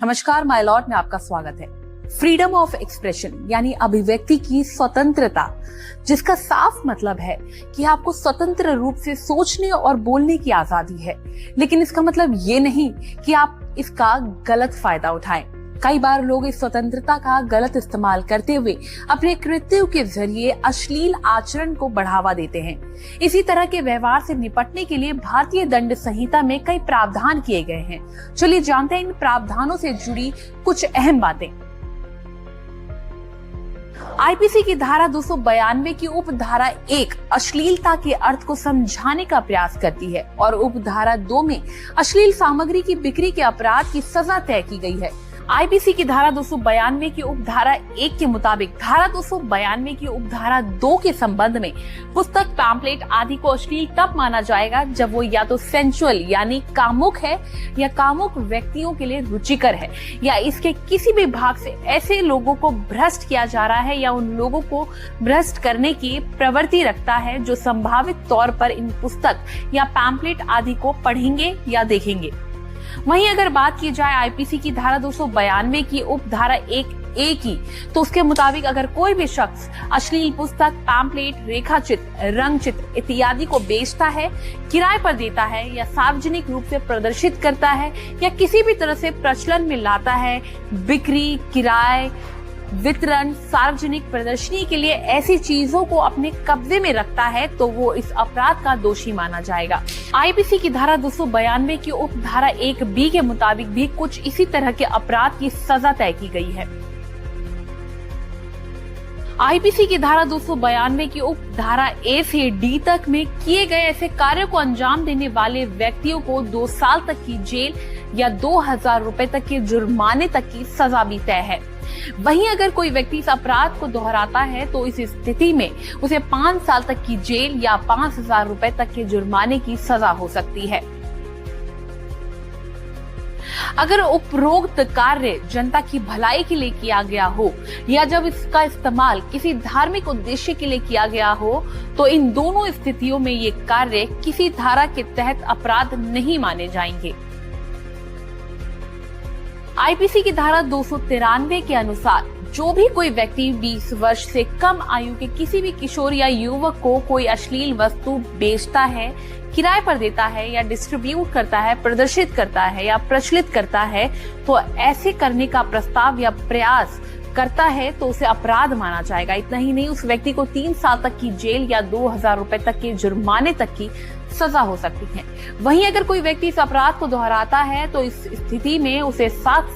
नमस्कार my Lord में आपका स्वागत है। फ्रीडम ऑफ एक्सप्रेशन यानी अभिव्यक्ति की स्वतंत्रता, जिसका साफ मतलब है कि आपको स्वतंत्र रूप से सोचने और बोलने की आजादी है, लेकिन इसका मतलब ये नहीं कि आप इसका गलत फायदा उठाएं। कई बार लोग इस स्वतंत्रता का गलत इस्तेमाल करते हुए अपने कृत्यों के जरिए अश्लील आचरण को बढ़ावा देते हैं। इसी तरह के व्यवहार से निपटने के लिए भारतीय दंड संहिता में कई प्रावधान किए गए हैं। चलिए जानते हैं इन प्रावधानों से जुड़ी कुछ अहम बातें। आईपीसी की धारा 292 की उपधारा 1 अश्लीलता के अर्थ को समझाने का प्रयास करती है और उपधारा 2 में अश्लील सामग्री की बिक्री के अपराध की सजा तय की गई है। आईपीसी की धारा 292 की उपधारा 1 के मुताबिक धारा 292 की उपधारा 2 के संबंध में पुस्तक, पैम्पलेट आदि को अश्लील तब माना जाएगा जब वो या तो सेंसुअल यानी कामुक है या कामुक व्यक्तियों के लिए रुचिकर है, या इसके किसी भी भाग से ऐसे लोगों को भ्रष्ट किया जा रहा है या उन लोगों को भ्रष्ट करने की प्रवृत्ति रखता है जो संभावित तौर पर इन पुस्तक या पैम्पलेट आदि को पढ़ेंगे या देखेंगे। वहीं अगर बात की जाए आईपीसी की धारा 292 की उपधारा 1A की, तो उसके मुताबिक अगर कोई भी शख्स अश्लील पुस्तक, पैम्पलेट, रेखा चित्र, रंग चित्र इत्यादि को बेचता है, किराए पर देता है या सार्वजनिक रूप से प्रदर्शित करता है या किसी भी तरह से प्रचलन में लाता है, बिक्री, किराए, वितरण, सार्वजनिक प्रदर्शनी के लिए ऐसी चीजों को अपने कब्जे में रखता है, तो वो इस अपराध का दोषी माना जाएगा। आईपीसी की धारा 292 की उपधारा 1B के मुताबिक भी कुछ इसी तरह के अपराध की सजा तय की गई है। आईपीसी की धारा 292 की उपधारा A से D तक में किए गए ऐसे कार्यों को अंजाम देने वाले व्यक्तियों को 2 साल तक की जेल या 2000 रुपए तक के जुर्माने तक की सजा भी तय है। वहीं अगर कोई व्यक्ति इस अपराध को दोहराता है तो इस स्थिति में उसे 5 साल तक की जेल या 5000 रुपए तक के जुर्माने की सजा हो सकती है। अगर उपरोक्त कार्य जनता की भलाई के लिए किया गया हो या जब इसका इस्तेमाल किसी धार्मिक उद्देश्य के लिए किया गया हो, तो इन दोनों स्थितियों में ये कार्य किसी धारा के तहत अपराध नहीं माने जाएंगे। आईपीसी की धारा 293 के अनुसार जो भी कोई व्यक्ति 20 वर्ष से कम आयु के किसी भी किशोर या युवक को कोई अश्लील वस्तु बेचता है, किराए पर देता है या डिस्ट्रीब्यूट करता है, प्रदर्शित करता है या प्रचलित करता है, तो ऐसे करने का प्रस्ताव या प्रयास करता है तो उसे अपराध माना जाएगा। इतना ही नहीं, उस व्यक्ति को 3 साल तक की जेल या 2000 रुपए तक के जुर्माने तक की सजा हो सकती है। वहीं अगर कोई व्यक्ति इस अपराध को दोहराता है तो इस स्थिति में उसे 7